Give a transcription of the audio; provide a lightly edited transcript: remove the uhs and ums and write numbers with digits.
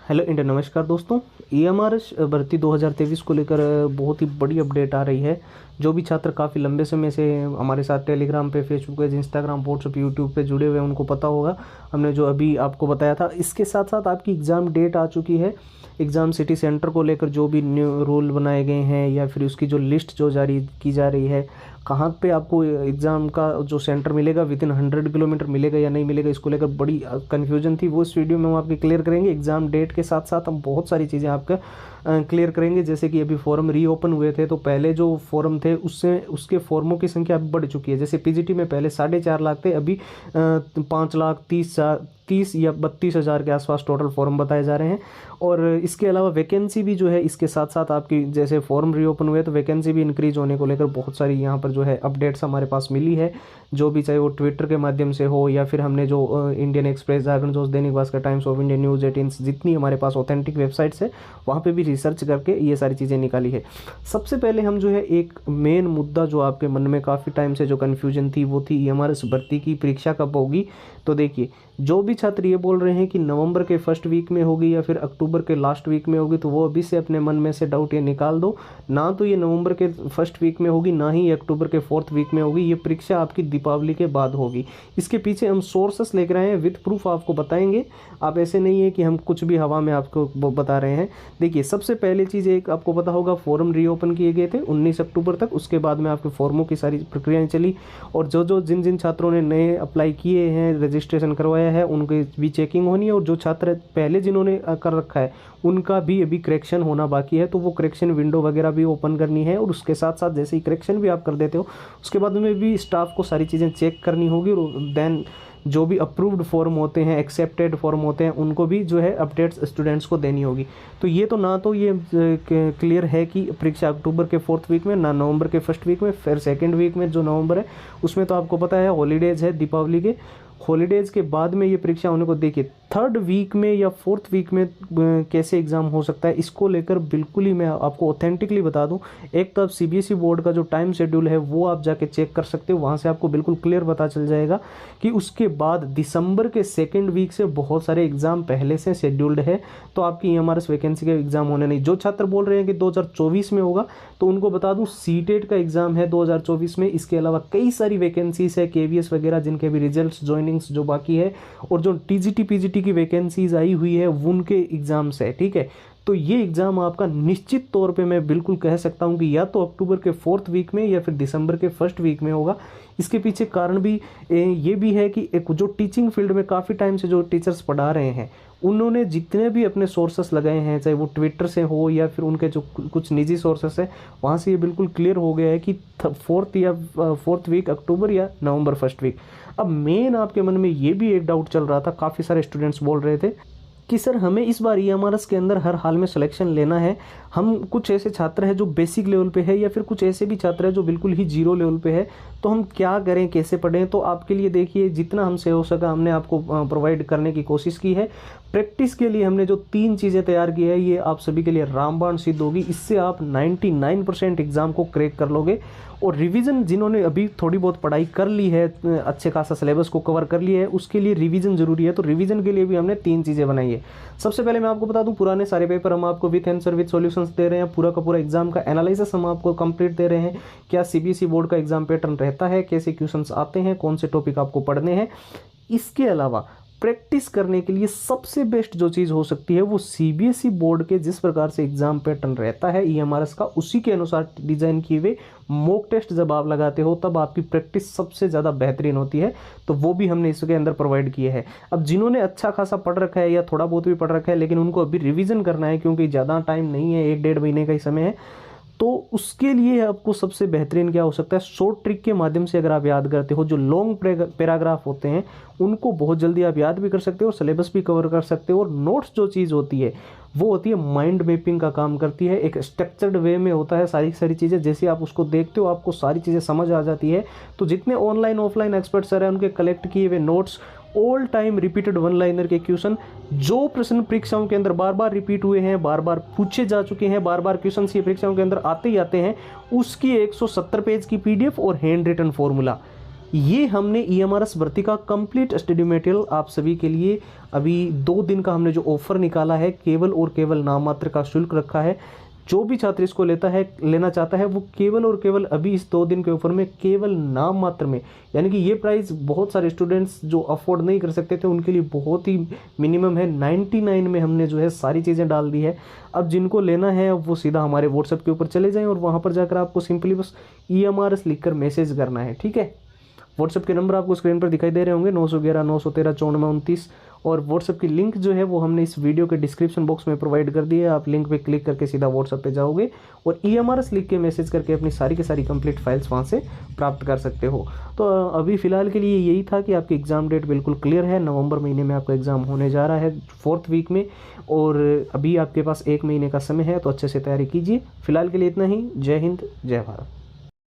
Hello India, नमस्कार दोस्तों। EMRS भर्ती 2023 को लेकर बहुत ही बड़ी अपडेट आ रही है। जो भी छात्र काफ़ी लंबे समय से हमारे साथ टेलीग्राम पे, फेसबुक पे, इंस्टाग्राम, व्हाट्सएप, यूट्यूब पे जुड़े हुए हैं उनको पता होगा हमने जो अभी आपको बताया था। इसके साथ साथ आपकी एग्ज़ाम डेट आ चुकी है। एग्ज़ाम सिटी सेंटर को लेकर जो भी न्यू रूल बनाए गए हैं या फिर उसकी जो लिस्ट जो जारी की जा रही है, कहाँ पे आपको एग्ज़ाम का जो सेंटर मिलेगा, विद इन 100 किलोमीटर मिलेगा या नहीं मिलेगा, इसको लेकर बड़ी कन्फ्यूजन थी। वो इस वीडियो में हम आपके क्लियर करेंगे। एग्ज़ाम डेट के साथ साथ हम बहुत सारी चीज़ें आपका क्लियर करेंगे। जैसे कि अभी फॉर्म रीओपन हुए थे, तो पहले जो फॉर्म थे उसके फॉर्मों की संख्या अब बढ़ चुकी है। जैसे पीजीटी में पहले 4.5 लाख थे, अभी 5,30,30 या 32,000 के आसपास टोटल फॉर्म बताए जा रहे हैं। और इसके अलावा वैकेंसी भी जो है, इसके साथ साथ आपकी जैसे फॉर्म रीओपन हुए तो वैकेंसी भी इंक्रीज होने को लेकर बहुत सारी यहाँ पर जो है अपडेट्स हमारे पास मिली है। जो भी, चाहे वो ट्विटर के माध्यम से हो या फिर हमने जो इंडियन एक्सप्रेस, जागरण जोश, Dainik Bhaskar, times of India, news 18, जितनी हमारे पास ऑथेंटिक वेबसाइट्स है वहाँ पे भी रिसर्च करके ये सारी चीज़ें निकाली है। सबसे पहले हम जो है एक मेन मुद्दा जो आपके मन में काफ़ी टाइम से जो कन्फ्यूजन थी वो थी ईएमआरएस भर्ती की परीक्षा कब होगी। तो देखिए, जो भी छात्र ये बोल रहे हैं कि नवंबर के फर्स्ट वीक में होगी या फिर अक्टूबर के लास्ट वीक में होगी, तो वो अभी से अपने मन में से डाउट ये निकाल दो। ना तो ये नवंबर के फर्स्ट वीक में होगी, ना ही ये अक्टूबर के फोर्थ वीक में होगी। ये परीक्षा आपकी दीपावली के बाद होगी। इसके पीछे हम सोर्सेस लेकर आए हैं, विद प्रूफ आपको बताएंगे। आप ऐसे नहीं है कि हम कुछ भी हवा में आपको बता रहे हैं। देखिए, सबसे पहले चीज़ एक आपको पता होगा, फॉर्म रीओपन किए गए थे 19 अक्टूबर तक। उसके बाद में आपके फॉर्मों की सारी प्रक्रियाएं चली, और जिन जिन छात्रों ने नए अप्लाई किए हैं, रजिस्ट्रेशन करवाया है, उनकी भी चेकिंग होनी है। और जो छात्र पहले जिन्होंने कर रखा है उनका भी अभी करेक्शन होना बाकी है, तो वो करेक्शन विंडो वगैरह भी ओपन करनी है। और उसके साथ साथ जैसे ही करेक्शन भी आप कर देते हो, उसके बाद में भी स्टाफ को सारी चीज़ें चेक करनी होगी। और देन जो भी अप्रूव्ड फॉर्म होते हैं, एक्सेप्टेड फॉर्म होते हैं, उनको भी जो है अपडेट्स स्टूडेंट्स को देनी होगी। तो ये तो ना तो ये क्लियर है कि परीक्षा अक्टूबर के फोर्थ वीक में, ना नवंबर के फर्स्ट वीक में। फिर सेकंड वीक में जो नवंबर है उसमें तो आपको पता है हॉलीडेज है, दीपावली के हॉलीडेज़ के बाद में ये परीक्षा होने को। देखिए, थर्ड वीक में या फोर्थ वीक में कैसे एग्ज़ाम हो सकता है, इसको लेकर बिल्कुल ही मैं आपको ऑथेंटिकली बता दूं। एक तो आप सीबीएसई बोर्ड का जो टाइम शेड्यूल है वो आप जाके चेक कर सकते हो, वहाँ से आपको बिल्कुल क्लियर पता चल जाएगा कि उसके बाद दिसंबर के सेकेंड वीक से बहुत सारे एग्ज़ाम पहले से शेड्यूल्ड है। तो आपकी ईएमआरएस वैकेंसी के एग्ज़ाम होने नहीं। जो छात्र बोल रहे हैं कि 2024 में होगा, तो उनको बता दूँ सीटेट का एग्ज़ाम है 2024 में। इसके अलावा कई सारी वैकेंसीज है, केवीएस वगैरह, जिनके भी रिजल्ट ज्वाइनिंग्स जो बाकी है, और जो टीजीटी पीजीटी की वैकेंसीज आई हुई है उनके एग्जाम्स है। ठीक है, तो ये एग्ज़ाम आपका निश्चित तौर पे मैं बिल्कुल कह सकता हूँ कि या तो अक्टूबर के फोर्थ वीक में या फिर दिसंबर के फर्स्ट वीक में होगा। इसके पीछे कारण भी ये भी है कि एक जो टीचिंग फील्ड में काफ़ी टाइम से जो टीचर्स पढ़ा रहे हैं, उन्होंने जितने भी अपने सोर्सेस लगाए हैं, चाहे वो ट्विटर से हो या फिर उनके जो कुछ निजी सोर्सेस है, वहाँ से ये बिल्कुल क्लियर हो गया है कि फोर्थ वीक अक्टूबर या नवंबर फर्स्ट वीक। अब मेन आपके मन में ये भी एक डाउट चल रहा था, काफ़ी सारे स्टूडेंट्स बोल रहे थे कि सर हमें इस बार ईएमआरएस के अंदर हर हाल में सिलेक्शन लेना है। हम कुछ ऐसे छात्र हैं जो बेसिक लेवल पे है, या फिर कुछ ऐसे भी छात्र हैं जो बिल्कुल ही जीरो लेवल पे है, तो हम क्या करें, कैसे पढ़ें। तो आपके लिए देखिए, जितना हमसे हो सका हमने आपको प्रोवाइड करने की कोशिश की है। प्रैक्टिस के लिए हमने जो 3 चीज़ें तैयार की है, ये आप सभी के लिए रामबाण सिद्ध होगी। इससे आप 99% एग्ज़ाम को क्रैक कर लोगे। और रिवीजन, जिन्होंने अभी थोड़ी बहुत पढ़ाई कर ली है, अच्छे खासा सिलेबस को कवर कर लिया है, उसके लिए रिवीजन जरूरी है। तो रिवीजन के लिए भी हमने 3 चीज़ें बनाई है। सबसे पहले मैं आपको बता दूं, पुराने सारे पेपर हम आपको विथ आंसर विथ सॉल्यूशंस दे रहे हैं। पूरा का पूरा एग्जाम का एनालिसिस हम आपको कंप्लीट दे रहे हैं। क्या सीबीएसई बोर्ड का एग्जाम पैटर्न रहता है, कैसे क्वेश्चंस आते हैं, कौन से टॉपिक आपको पढ़ने हैं। इसके अलावा प्रैक्टिस करने के लिए सबसे बेस्ट जो चीज़ हो सकती है, वो सीबीएसई बोर्ड के जिस प्रकार से एग्जाम पैटर्न रहता है ईएमआरएस का, उसी के अनुसार डिजाइन किए हुए मॉक टेस्ट जब आप लगाते हो, तब आपकी प्रैक्टिस सबसे ज़्यादा बेहतरीन होती है। तो वो भी हमने इसके अंदर प्रोवाइड किए हैं। अब जिन्होंने अच्छा खासा पढ़ रखा है या थोड़ा बहुत भी पढ़ रखा है, लेकिन उनको अभी रिविजन करना है, क्योंकि ज़्यादा टाइम नहीं है, 1-1.5 महीने का ही समय है, तो उसके लिए आपको सबसे बेहतरीन क्या हो सकता है, शॉर्ट ट्रिक के माध्यम से अगर आप याद करते हो, जो लॉन्ग पैराग्राफ होते हैं उनको बहुत जल्दी आप याद भी कर सकते हो और सिलेबस भी कवर कर सकते हो। और नोट्स जो चीज़ होती है वो होती है माइंड मैपिंग का काम करती है, एक स्ट्रक्चर्ड वे में होता है सारी चीज़ें। जैसे आप उसको देखते हो आपको सारी चीज़ें समझ आ जाती है। तो जितने ऑनलाइन ऑफलाइन एक्सपर्ट्स हैं उनके कलेक्ट किए हुए notes, all time repeated one liner के क्वेश्चन, जो प्रश्न परीक्षाओं के अंदर बार बार रिपीट हुए हैं, बार बार पूछे जा चुके हैं, बार बार क्वेश्चन ये परीक्षाओं के अंदर आते ही आते हैं, उसकी 170 पेज की पीडीएफ और हैंड रिटन फॉर्मूला ये हमने EMRS भर्ती का कंप्लीट स्टडी मटेरियल आप सभी के लिए अभी 2 दिन का हमने जो ऑफर निकाला है, केवल और केवल नाम मात्र का शुल्क रखा है। जो भी छात्र इसको लेना चाहता है वो केवल और केवल अभी इस 2 दिन के ऑफर में केवल नाम मात्र में, यानी कि ये प्राइस बहुत सारे स्टूडेंट्स जो अफोर्ड नहीं कर सकते थे उनके लिए बहुत ही मिनिमम है। 99 में हमने जो है सारी चीज़ें डाल दी है। अब जिनको लेना है वो सीधा हमारे व्हाट्सएप के ऊपर चले जाएं और वहाँ पर जाकर आपको सिंपली बस EMRS लिखकर मैसेज करना है, ठीक है। व्हाट्सएप के नंबर आपको स्क्रीन पर दिखाई दे रहे होंगे, 911 913 9429, और व्हाट्सएप की लिंक जो है वो हमने इस वीडियो के डिस्क्रिप्शन बॉक्स में प्रोवाइड कर दी है। आप लिंक पे क्लिक करके सीधा व्हाट्सएप पे जाओगे और EMRS लिख के मैसेज करके अपनी सारी की सारी कंप्लीट फाइल्स वहाँ से प्राप्त कर सकते हो। तो अभी फ़िलहाल के लिए यही था कि आपकी एग्ज़ाम डेट बिल्कुल क्लियर है। नवंबर महीने में आपका एग्ज़ाम होने जा रहा है 4th वीक में, और अभी आपके पास 1 महीने का समय है, तो अच्छे से तैयारी कीजिए। फिलहाल के लिए इतना ही। जय हिंद, जय भारत।